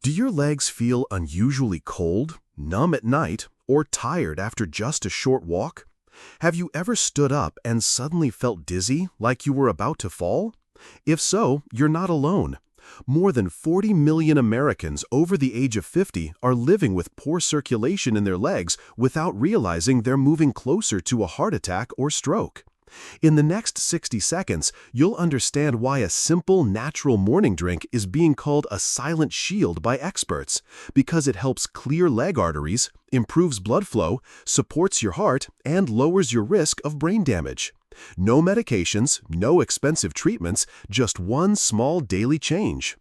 Do your legs feel unusually cold, numb at night, or tired after just a short walk? Have you ever stood up and suddenly felt dizzy, like you were about to fall? If so, you're not alone. More than 40 million Americans over the age of 50 are living with poor circulation in their legs without realizing they're moving closer to a heart attack or stroke. In the next 60 seconds, you'll understand why a simple, natural morning drink is being called a silent shield by experts, because it helps clear leg arteries, improves blood flow, supports your heart, and lowers your risk of brain damage. No medications, no expensive treatments, just one small daily change.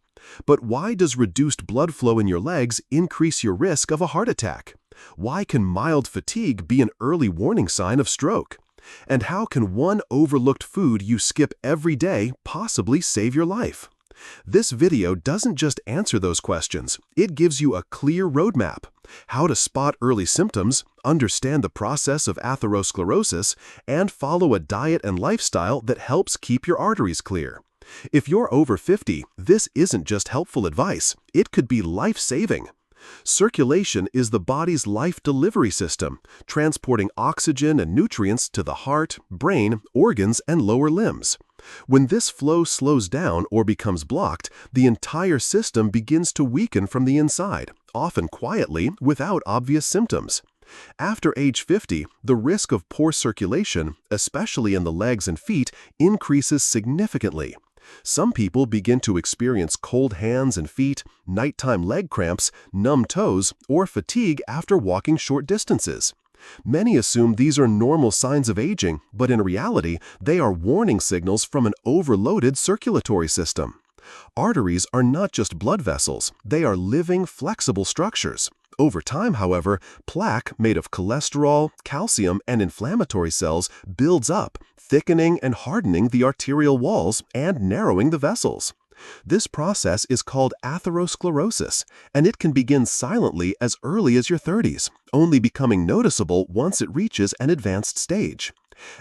But why does reduced blood flow in your legs increase your risk of a heart attack? Why can mild fatigue be an early warning sign of stroke? And how can one overlooked food you skip every day possibly save your life? This video doesn't just answer those questions, it gives you a clear roadmap: how to spot early symptoms, understand the process of atherosclerosis, and follow a diet and lifestyle that helps keep your arteries clear. If you're over 50, this isn't just helpful advice, it could be life-saving. Circulation is the body's life delivery system, transporting oxygen and nutrients to the heart, brain, organs, and lower limbs. When this flow slows down or becomes blocked, the entire system begins to weaken from the inside, often quietly, without obvious symptoms. After age 50, the risk of poor circulation, especially in the legs and feet, increases significantly. Some people begin to experience cold hands and feet, nighttime leg cramps, numb toes, or fatigue after walking short distances. Many assume these are normal signs of aging, but in reality, they are warning signals from an overloaded circulatory system. Arteries are not just blood vessels, they are living, flexible structures. Over time, however, plaque made of cholesterol, calcium, and inflammatory cells builds up, thickening and hardening the arterial walls and narrowing the vessels. This process is called atherosclerosis, and it can begin silently as early as your 30s, only becoming noticeable once it reaches an advanced stage.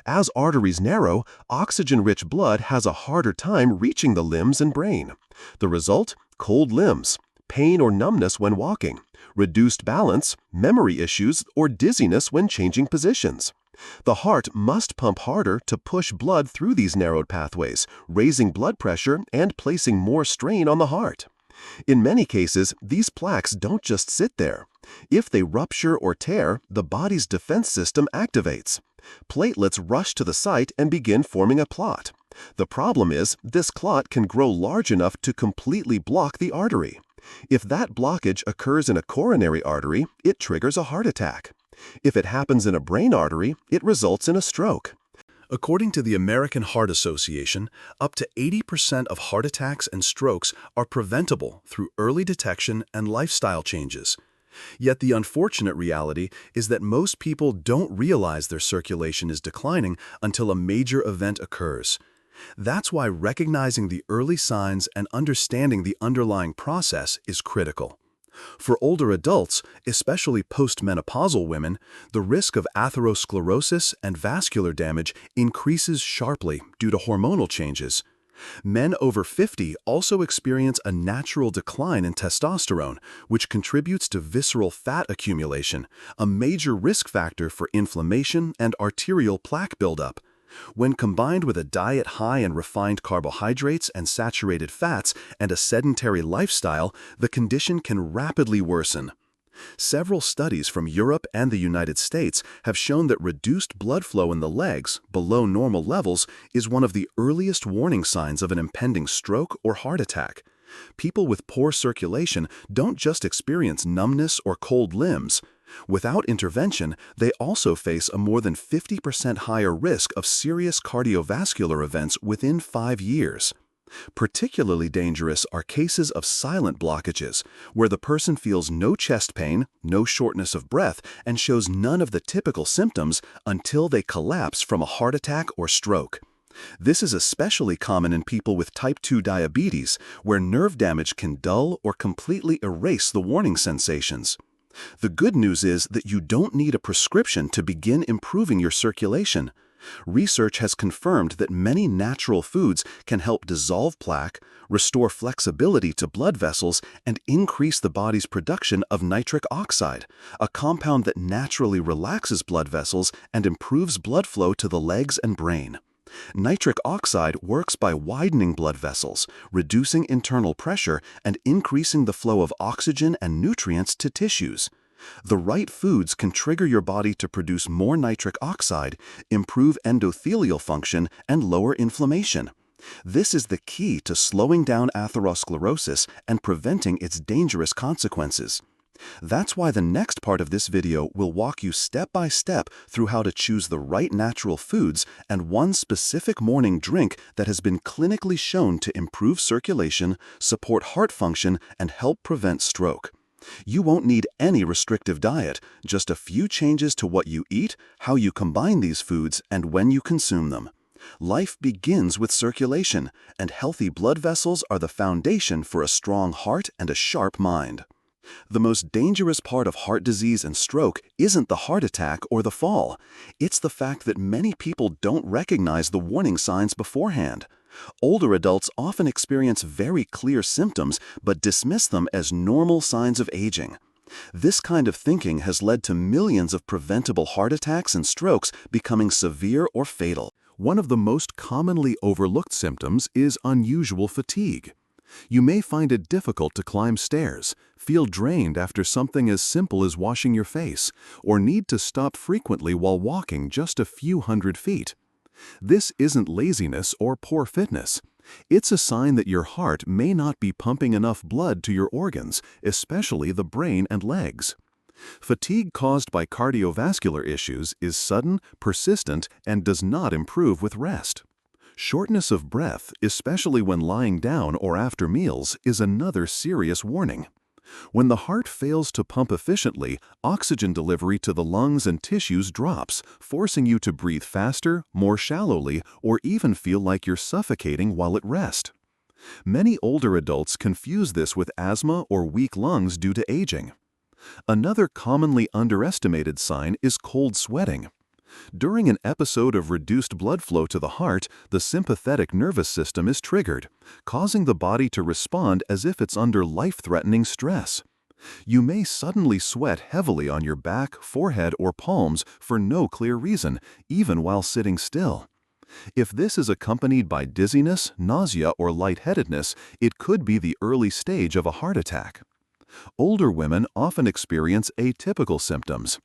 As arteries narrow, oxygen-rich blood has a harder time reaching the limbs and brain. The result? Cold limbs, pain or numbness when walking, reduced balance, memory issues, or dizziness when changing positions. The heart must pump harder to push blood through these narrowed pathways, raising blood pressure and placing more strain on the heart. In many cases, these plaques don't just sit there. If they rupture or tear, the body's defense system activates. Platelets rush to the site and begin forming a clot. The problem is, this clot can grow large enough to completely block the artery. If that blockage occurs in a coronary artery, it triggers a heart attack. If it happens in a brain artery, it results in a stroke. According to the American Heart Association, up to 80% of heart attacks and strokes are preventable through early detection and lifestyle changes. Yet the unfortunate reality is that most people don't realize their circulation is declining until a major event occurs. That's why recognizing the early signs and understanding the underlying process is critical. For older adults, especially postmenopausal women, the risk of atherosclerosis and vascular damage increases sharply due to hormonal changes. Men over 50 also experience a natural decline in testosterone, which contributes to visceral fat accumulation, a major risk factor for inflammation and arterial plaque buildup. When combined with a diet high in refined carbohydrates and saturated fats and a sedentary lifestyle, the condition can rapidly worsen. Several studies from Europe and the United States have shown that reduced blood flow in the legs, below normal levels, is one of the earliest warning signs of an impending stroke or heart attack. People with poor circulation don't just experience numbness or cold limbs. Without intervention, they also face a more than 50% higher risk of serious cardiovascular events within 5 years. Particularly dangerous are cases of silent blockages, where the person feels no chest pain, no shortness of breath, and shows none of the typical symptoms until they collapse from a heart attack or stroke. This is especially common in people with type 2 diabetes, where nerve damage can dull or completely erase the warning sensations. The good news is that you don't need a prescription to begin improving your circulation. Research has confirmed that many natural foods can help dissolve plaque, restore flexibility to blood vessels, and increase the body's production of nitric oxide, a compound that naturally relaxes blood vessels and improves blood flow to the legs and brain. Nitric oxide works by widening blood vessels, reducing internal pressure, and increasing the flow of oxygen and nutrients to tissues. The right foods can trigger your body to produce more nitric oxide, improve endothelial function, and lower inflammation. This is the key to slowing down atherosclerosis and preventing its dangerous consequences. That's why the next part of this video will walk you step by step through how to choose the right natural foods and one specific morning drink that has been clinically shown to improve circulation, support heart function, and help prevent stroke. You won't need any restrictive diet, just a few changes to what you eat, how you combine these foods, and when you consume them. Life begins with circulation, and healthy blood vessels are the foundation for a strong heart and a sharp mind. The most dangerous part of heart disease and stroke isn't the heart attack or the fall. It's the fact that many people don't recognize the warning signs beforehand. Older adults often experience very clear symptoms but dismiss them as normal signs of aging. This kind of thinking has led to millions of preventable heart attacks and strokes becoming severe or fatal. One of the most commonly overlooked symptoms is unusual fatigue. You may find it difficult to climb stairs, feel drained after something as simple as washing your face, or need to stop frequently while walking just a few hundred feet. This isn't laziness or poor fitness. It's a sign that your heart may not be pumping enough blood to your organs, especially the brain and legs. Fatigue caused by cardiovascular issues is sudden, persistent, and does not improve with rest. Shortness of breath, especially when lying down or after meals, is another serious warning. When the heart fails to pump efficiently, oxygen delivery to the lungs and tissues drops, forcing you to breathe faster, more shallowly, or even feel like you're suffocating while at rest. Many older adults confuse this with asthma or weak lungs due to aging. Another commonly underestimated sign is cold sweating. During an episode of reduced blood flow to the heart, the sympathetic nervous system is triggered, causing the body to respond as if it's under life-threatening stress. You may suddenly sweat heavily on your back, forehead, or palms for no clear reason, even while sitting still. If this is accompanied by dizziness, nausea, or lightheadedness, it could be the early stage of a heart attack. Older women often experience atypical symptoms.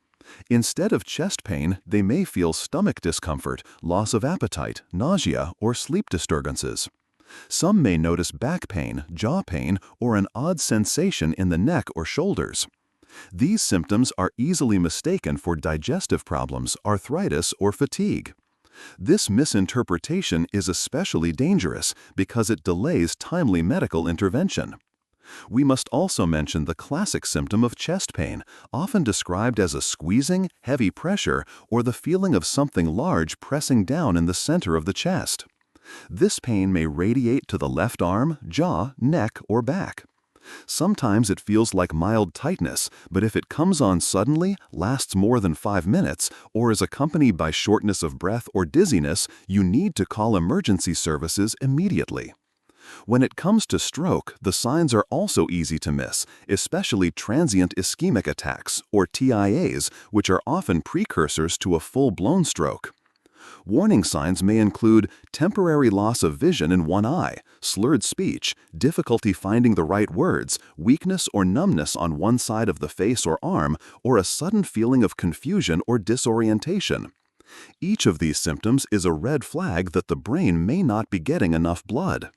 Instead of chest pain, they may feel stomach discomfort, loss of appetite, nausea, or sleep disturbances. Some may notice back pain, jaw pain, or an odd sensation in the neck or shoulders. These symptoms are easily mistaken for digestive problems, arthritis, or fatigue. This misinterpretation is especially dangerous because it delays timely medical intervention. We must also mention the classic symptom of chest pain, often described as a squeezing, heavy pressure, or the feeling of something large pressing down in the center of the chest. This pain may radiate to the left arm, jaw, neck, or back. Sometimes it feels like mild tightness, but if it comes on suddenly, lasts more than 5 minutes, or is accompanied by shortness of breath or dizziness, you need to call emergency services immediately. When it comes to stroke, the signs are also easy to miss, especially transient ischemic attacks, or TIAs, which are often precursors to a full-blown stroke. Warning signs may include temporary loss of vision in one eye, slurred speech, difficulty finding the right words, weakness or numbness on one side of the face or arm, or a sudden feeling of confusion or disorientation. Each of these symptoms is a red flag that the brain may not be getting enough blood.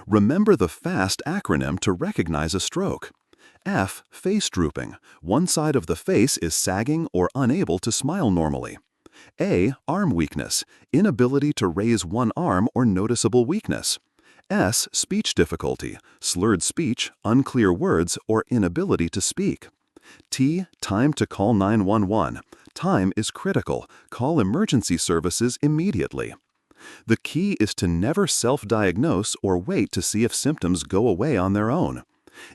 Remember the FAST acronym to recognize a stroke. F, face drooping. One side of the face is sagging or unable to smile normally. A, arm weakness. Inability to raise one arm or noticeable weakness. S, speech difficulty. Slurred speech, unclear words, or inability to speak. T, time to call 911. Time is critical. Call emergency services immediately. The key is to never self-diagnose or wait to see if symptoms go away on their own.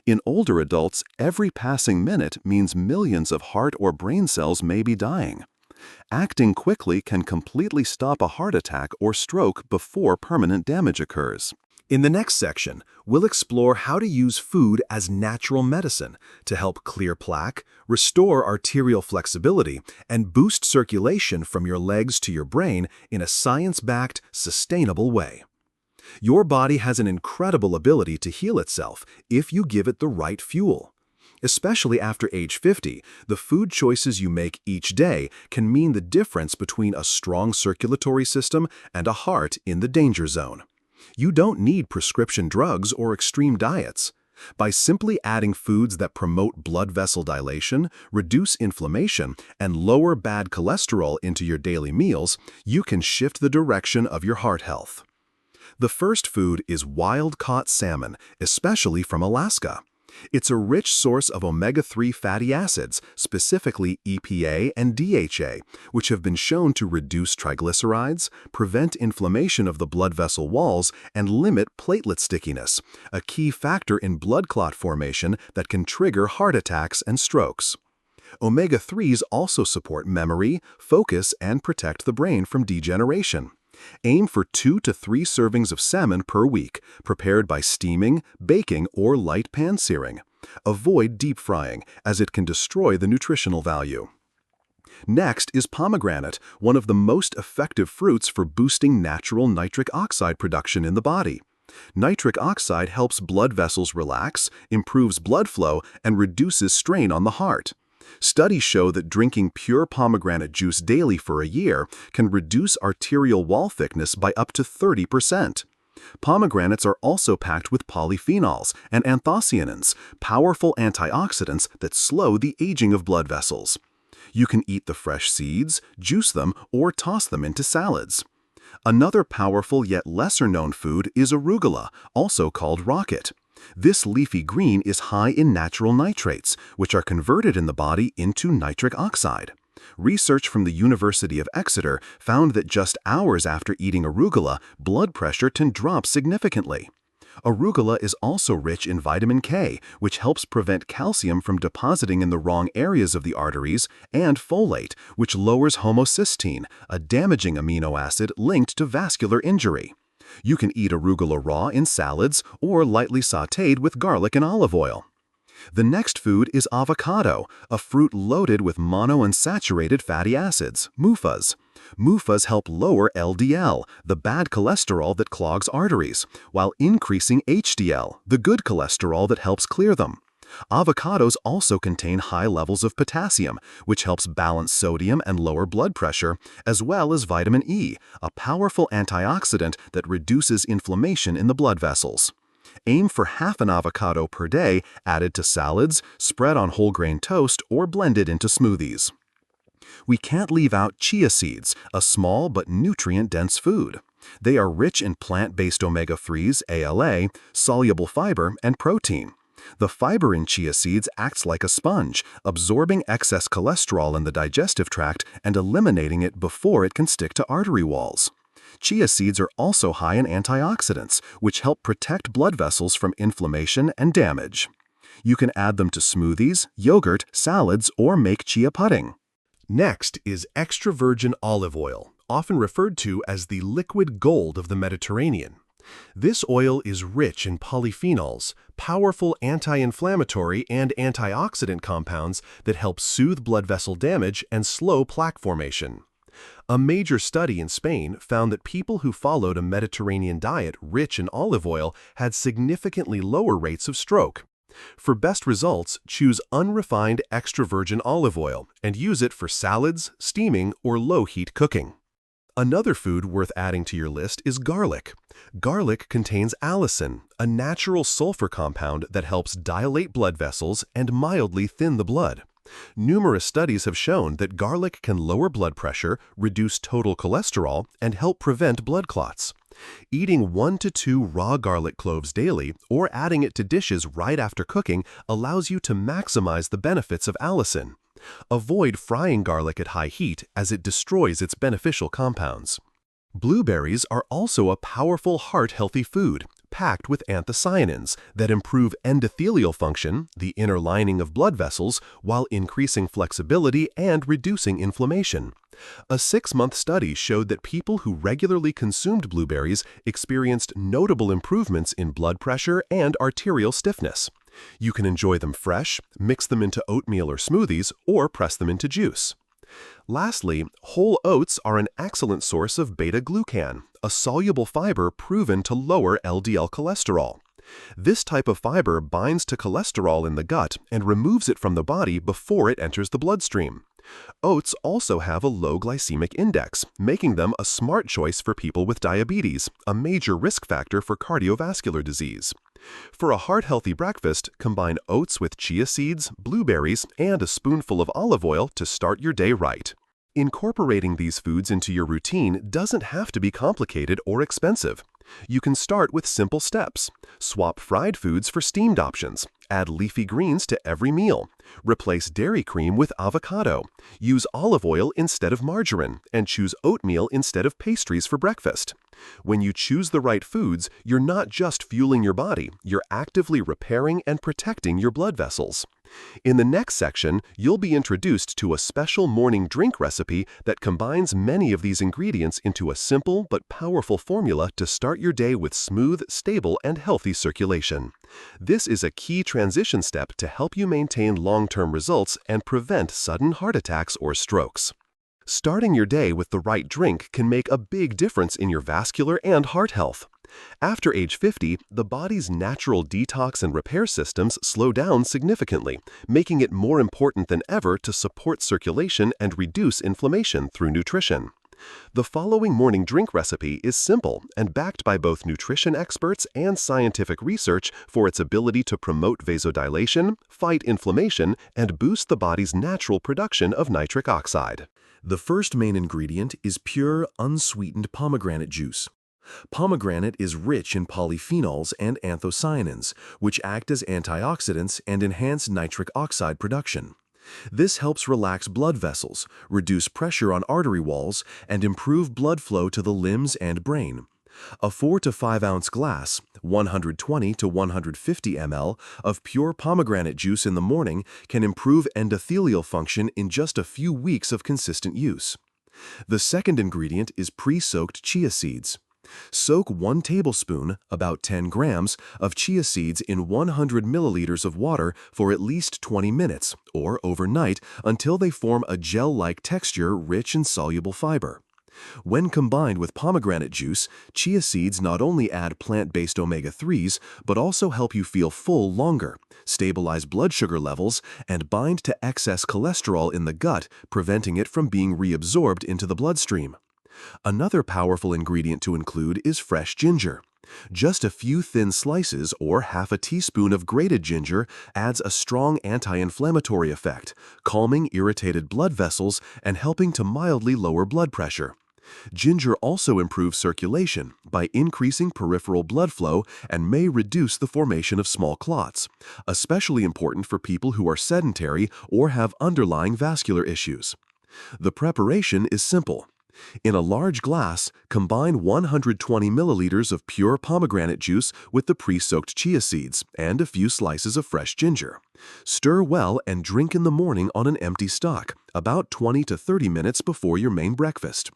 In older adults, every passing minute means millions of heart or brain cells may be dying. Acting quickly can completely stop a heart attack or stroke before permanent damage occurs. In the next section, we'll explore how to use food as natural medicine to help clear plaque, restore arterial flexibility, and boost circulation from your legs to your brain in a science-backed, sustainable way. Your body has an incredible ability to heal itself if you give it the right fuel. Especially after age 50, the food choices you make each day can mean the difference between a strong circulatory system and a heart in the danger zone. You don't need prescription drugs or extreme diets. By simply adding foods that promote blood vessel dilation, reduce inflammation, and lower bad cholesterol into your daily meals, you can shift the direction of your heart health. The first food is wild-caught salmon, especially from Alaska. It's a rich source of omega-3 fatty acids, specifically EPA and DHA, which have been shown to reduce triglycerides, prevent inflammation of the blood vessel walls, and limit platelet stickiness, a key factor in blood clot formation that can trigger heart attacks and strokes. Omega-3s also support memory, focus, and protect the brain from degeneration. Aim for 2 to 3 servings of salmon per week, prepared by steaming, baking, or light pan-searing. Avoid deep frying, as it can destroy the nutritional value. Next is pomegranate, one of the most effective fruits for boosting natural nitric oxide production in the body. Nitric oxide helps blood vessels relax, improves blood flow, and reduces strain on the heart. Studies show that drinking pure pomegranate juice daily for a year can reduce arterial wall thickness by up to 30%. Pomegranates are also packed with polyphenols and anthocyanins, powerful antioxidants that slow the aging of blood vessels. You can eat the fresh seeds, juice them, or toss them into salads. Another powerful yet lesser-known food is arugula, also called rocket. This leafy green is high in natural nitrates, which are converted in the body into nitric oxide. Research from the University of Exeter found that just hours after eating arugula, blood pressure can drop significantly. Arugula is also rich in vitamin K, which helps prevent calcium from depositing in the wrong areas of the arteries, and folate, which lowers homocysteine, a damaging amino acid linked to vascular injury. You can eat arugula raw in salads or lightly sautéed with garlic and olive oil. The next food is avocado, a fruit loaded with monounsaturated fatty acids, MUFAs. MUFAs help lower LDL, the bad cholesterol that clogs arteries, while increasing HDL, the good cholesterol that helps clear them. Avocados also contain high levels of potassium, which helps balance sodium and lower blood pressure, as well as vitamin E, a powerful antioxidant that reduces inflammation in the blood vessels. Aim for half an avocado per day, added to salads, spread on whole grain toast, or blended into smoothies. We can't leave out chia seeds, a small but nutrient-dense food. They are rich in plant-based omega-3s, ALA, soluble fiber, and protein. The fiber in chia seeds acts like a sponge, absorbing excess cholesterol in the digestive tract and eliminating it before it can stick to artery walls. Chia seeds are also high in antioxidants, which help protect blood vessels from inflammation and damage. You can add them to smoothies, yogurt, salads, or make chia pudding. Next is extra virgin olive oil, often referred to as the liquid gold of the Mediterranean. This oil is rich in polyphenols, powerful anti-inflammatory and antioxidant compounds that help soothe blood vessel damage and slow plaque formation. A major study in Spain found that people who followed a Mediterranean diet rich in olive oil had significantly lower rates of stroke. For best results, choose unrefined extra virgin olive oil and use it for salads, steaming, or low-heat cooking. Another food worth adding to your list is garlic. Garlic contains allicin, a natural sulfur compound that helps dilate blood vessels and mildly thin the blood. Numerous studies have shown that garlic can lower blood pressure, reduce total cholesterol, and help prevent blood clots. Eating 1 to 2 raw garlic cloves daily or adding it to dishes right after cooking allows you to maximize the benefits of allicin. Avoid frying garlic at high heat as it destroys its beneficial compounds. Blueberries are also a powerful heart-healthy food, packed with anthocyanins that improve endothelial function, the inner lining of blood vessels, while increasing flexibility and reducing inflammation. A 6-month study showed that people who regularly consumed blueberries experienced notable improvements in blood pressure and arterial stiffness. You can enjoy them fresh, mix them into oatmeal or smoothies, or press them into juice. Lastly, whole oats are an excellent source of beta-glucan, a soluble fiber proven to lower LDL cholesterol. This type of fiber binds to cholesterol in the gut and removes it from the body before it enters the bloodstream. Oats also have a low glycemic index, making them a smart choice for people with diabetes, a major risk factor for cardiovascular disease. For a heart-healthy breakfast, combine oats with chia seeds, blueberries, and a spoonful of olive oil to start your day right. Incorporating these foods into your routine doesn't have to be complicated or expensive. You can start with simple steps. Swap fried foods for steamed options. Add leafy greens to every meal. Replace dairy cream with avocado. Use olive oil instead of margarine, and choose oatmeal instead of pastries for breakfast. When you choose the right foods, you're not just fueling your body, you're actively repairing and protecting your blood vessels. In the next section, you'll be introduced to a special morning drink recipe that combines many of these ingredients into a simple but powerful formula to start your day with smooth, stable, and healthy circulation. This is a key transition step to help you maintain long-term results and prevent sudden heart attacks or strokes. Starting your day with the right drink can make a big difference in your vascular and heart health. After age 50, the body's natural detox and repair systems slow down significantly, making it more important than ever to support circulation and reduce inflammation through nutrition. The following morning drink recipe is simple and backed by both nutrition experts and scientific research for its ability to promote vasodilation, fight inflammation, and boost the body's natural production of nitric oxide. The first main ingredient is pure, unsweetened pomegranate juice. Pomegranate is rich in polyphenols and anthocyanins, which act as antioxidants and enhance nitric oxide production. This helps relax blood vessels, reduce pressure on artery walls, and improve blood flow to the limbs and brain. A 4 to 5 ounce glass, 120 to 150 ml, of pure pomegranate juice in the morning can improve endothelial function in just a few weeks of consistent use. The second ingredient is pre-soaked chia seeds. Soak 1 tablespoon, about 10 grams, of chia seeds in 100 milliliters of water for at least 20 minutes, or overnight, until they form a gel-like texture rich in soluble fiber. When combined with pomegranate juice, chia seeds not only add plant-based omega-3s, but also help you feel full longer, stabilize blood sugar levels, and bind to excess cholesterol in the gut, preventing it from being reabsorbed into the bloodstream. Another powerful ingredient to include is fresh ginger. Just a few thin slices or half a teaspoon of grated ginger adds a strong anti-inflammatory effect, calming irritated blood vessels and helping to mildly lower blood pressure. Ginger also improves circulation by increasing peripheral blood flow and may reduce the formation of small clots, especially important for people who are sedentary or have underlying vascular issues. The preparation is simple. In a large glass, combine 120 milliliters of pure pomegranate juice with the pre-soaked chia seeds and a few slices of fresh ginger. Stir well and drink in the morning on an empty stomach, about 20 to 30 minutes before your main breakfast.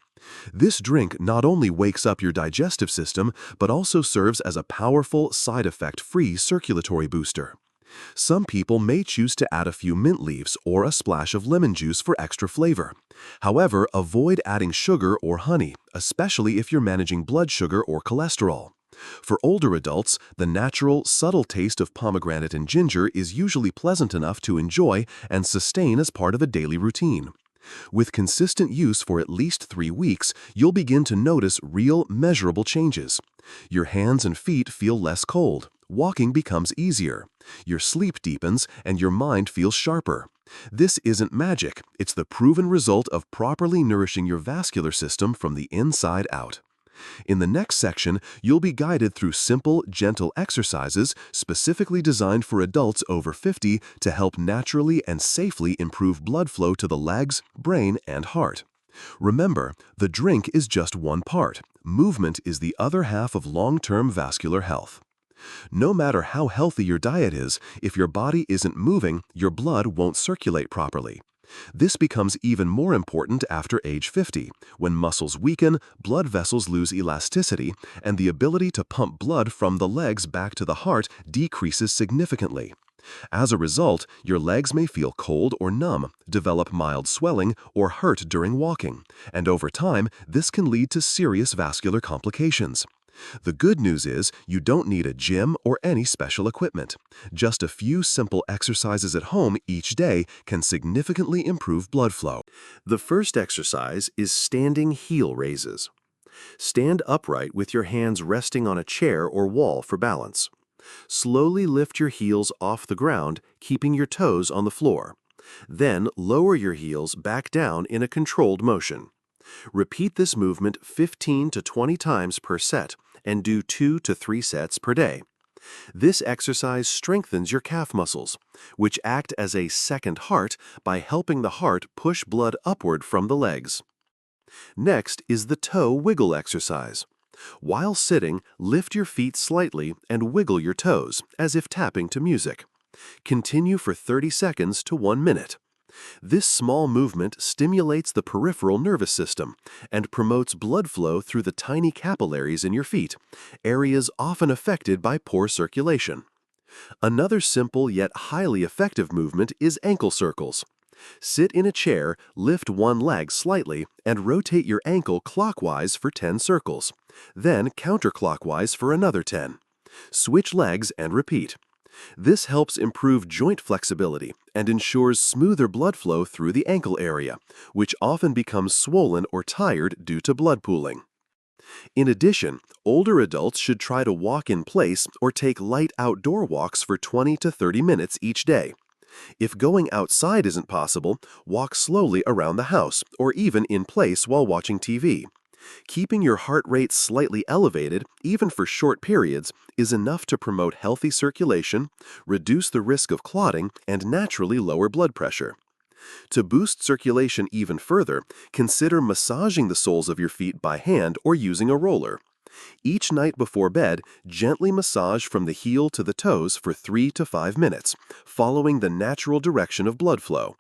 This drink not only wakes up your digestive system, but also serves as a powerful, side effect-free circulatory booster. Some people may choose to add a few mint leaves or a splash of lemon juice for extra flavor. However, avoid adding sugar or honey, especially if you're managing blood sugar or cholesterol. For older adults, the natural, subtle taste of pomegranate and ginger is usually pleasant enough to enjoy and sustain as part of a daily routine. With consistent use for at least 3 weeks, you'll begin to notice real, measurable changes. Your hands and feet feel less cold. Walking becomes easier. Your sleep deepens and your mind feels sharper. This isn't magic. It's the proven result of properly nourishing your vascular system from the inside out. In the next section, you'll be guided through simple, gentle exercises specifically designed for adults over 50 to help naturally and safely improve blood flow to the legs, brain, and heart. Remember, the drink is just one part. Movement is the other half of long-term vascular health. No matter how healthy your diet is, if your body isn't moving, your blood won't circulate properly. This becomes even more important after age 50, when muscles weaken, blood vessels lose elasticity, and the ability to pump blood from the legs back to the heart decreases significantly. As a result, your legs may feel cold or numb, develop mild swelling, or hurt during walking, and over time, this can lead to serious vascular complications. The good news is you don't need a gym or any special equipment. Just a few simple exercises at home each day can significantly improve blood flow. The first exercise is standing heel raises. Stand upright with your hands resting on a chair or wall for balance. Slowly lift your heels off the ground, keeping your toes on the floor. Then lower your heels back down in a controlled motion. Repeat this movement 15 to 20 times per set and do 2 to 3 sets per day. This exercise strengthens your calf muscles, which act as a second heart by helping the heart push blood upward from the legs. Next is the toe wiggle exercise. While sitting, lift your feet slightly and wiggle your toes, as if tapping to music. Continue for 30 seconds to 1 minute. This small movement stimulates the peripheral nervous system and promotes blood flow through the tiny capillaries in your feet, areas often affected by poor circulation. Another simple yet highly effective movement is ankle circles. Sit in a chair, lift one leg slightly, and rotate your ankle clockwise for 10 circles, then counterclockwise for another 10. Switch legs and repeat. This helps improve joint flexibility and ensures smoother blood flow through the ankle area, which often becomes swollen or tired due to blood pooling. In addition, older adults should try to walk in place or take light outdoor walks for 20 to 30 minutes each day. If going outside isn't possible, walk slowly around the house or even in place while watching TV. Keeping your heart rate slightly elevated, even for short periods, is enough to promote healthy circulation, reduce the risk of clotting, and naturally lower blood pressure. To boost circulation even further, consider massaging the soles of your feet by hand or using a roller. Each night before bed, gently massage from the heel to the toes for 3 to 5 minutes, following the natural direction of blood flow.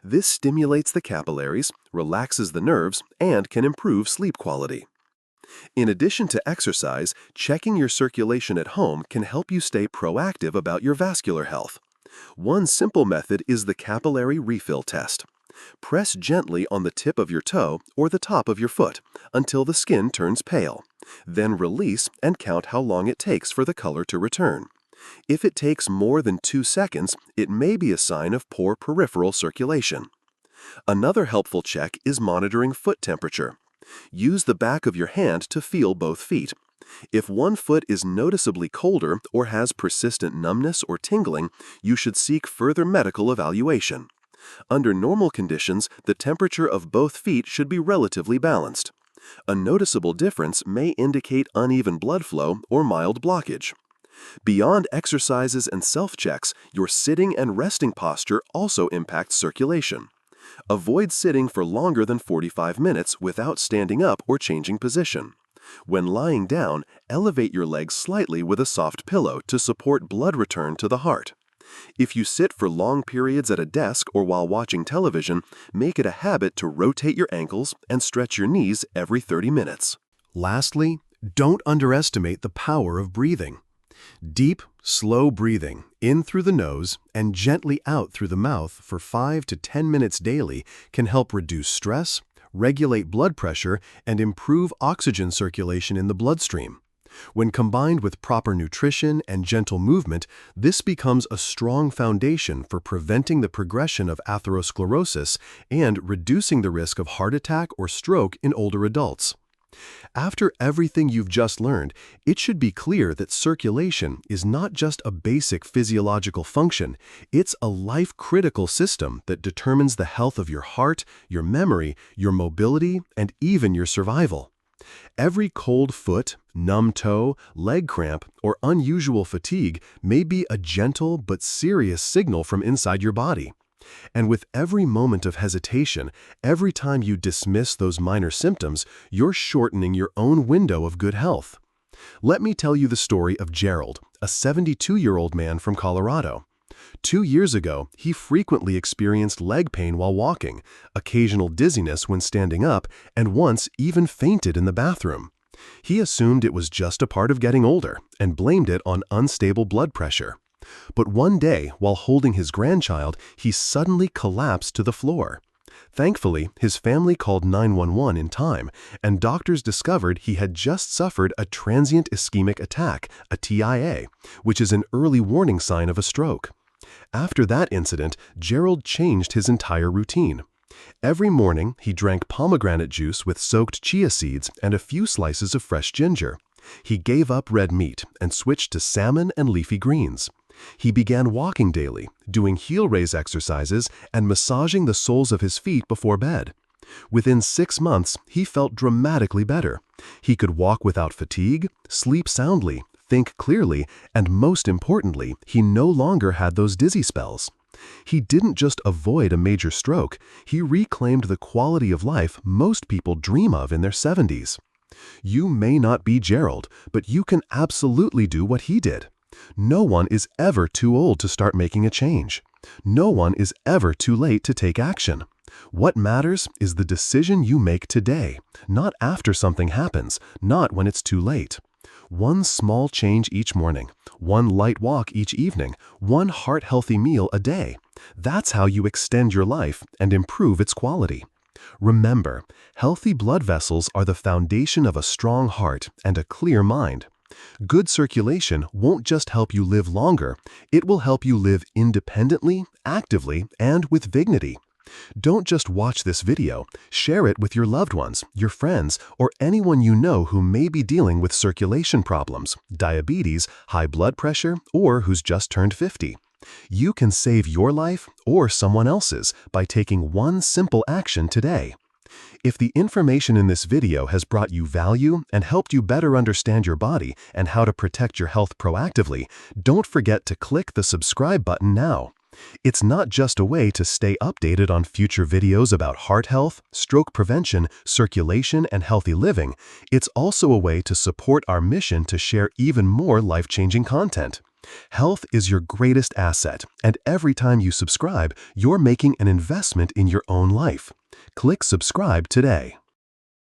This stimulates the capillaries, relaxes the nerves, and can improve sleep quality. In addition to exercise, checking your circulation at home can help you stay proactive about your vascular health. One simple method is the capillary refill test. Press gently on the tip of your toe or the top of your foot until the skin turns pale. Then release and count how long it takes for the color to return. If it takes more than 2 seconds, it may be a sign of poor peripheral circulation. Another helpful check is monitoring foot temperature. Use the back of your hand to feel both feet. If one foot is noticeably colder or has persistent numbness or tingling, you should seek further medical evaluation. Under normal conditions, the temperature of both feet should be relatively balanced. A noticeable difference may indicate uneven blood flow or mild blockage. Beyond exercises and self-checks, your sitting and resting posture also impacts circulation. Avoid sitting for longer than 45 minutes without standing up or changing position. When lying down, elevate your legs slightly with a soft pillow to support blood return to the heart. If you sit for long periods at a desk or while watching television, make it a habit to rotate your ankles and stretch your knees every 30 minutes. Lastly, don't underestimate the power of breathing. Deep, slow breathing in through the nose and gently out through the mouth for 5 to 10 minutes daily can help reduce stress, regulate blood pressure, and improve oxygen circulation in the bloodstream. When combined with proper nutrition and gentle movement, this becomes a strong foundation for preventing the progression of atherosclerosis and reducing the risk of heart attack or stroke in older adults. After everything you've just learned, it should be clear that circulation is not just a basic physiological function, it's a life-critical system that determines the health of your heart, your memory, your mobility, and even your survival. Every cold foot, numb toe, leg cramp, or unusual fatigue may be a gentle but serious signal from inside your body. And with every moment of hesitation, every time you dismiss those minor symptoms, you're shortening your own window of good health. Let me tell you the story of Gerald, a 72-year-old man from Colorado. 2 years ago, he frequently experienced leg pain while walking, occasional dizziness when standing up, and once even fainted in the bathroom. He assumed it was just a part of getting older and blamed it on unstable blood pressure. But one day, while holding his grandchild, he suddenly collapsed to the floor. Thankfully, his family called 911 in time, and doctors discovered he had just suffered a transient ischemic attack, a TIA, which is an early warning sign of a stroke. After that incident, Gerald changed his entire routine. Every morning, he drank pomegranate juice with soaked chia seeds and a few slices of fresh ginger. He gave up red meat and switched to salmon and leafy greens. He began walking daily, doing heel raise exercises and massaging the soles of his feet before bed. Within 6 months, he felt dramatically better. He could walk without fatigue, sleep soundly, think clearly, and most importantly, he no longer had those dizzy spells. He didn't just avoid a major stroke, he reclaimed the quality of life most people dream of in their 70s. You may not be Gerald, but you can absolutely do what he did. No one is ever too old to start making a change. No one is ever too late to take action. What matters is the decision you make today, not after something happens, not when it's too late. One small change each morning, one light walk each evening, one heart-healthy meal a day. That's how you extend your life and improve its quality. Remember, healthy blood vessels are the foundation of a strong heart and a clear mind. Good circulation won't just help you live longer, it will help you live independently, actively, and with dignity. Don't just watch this video, share it with your loved ones, your friends, or anyone you know who may be dealing with circulation problems, diabetes, high blood pressure, or who's just turned 50. You can save your life or someone else's by taking one simple action today. If the information in this video has brought you value and helped you better understand your body and how to protect your health proactively, don't forget to click the subscribe button now. It's not just a way to stay updated on future videos about heart health, stroke prevention, circulation, and healthy living. It's also a way to support our mission to share even more life-changing content. Health is your greatest asset, and every time you subscribe, you're making an investment in your own life. Click subscribe today.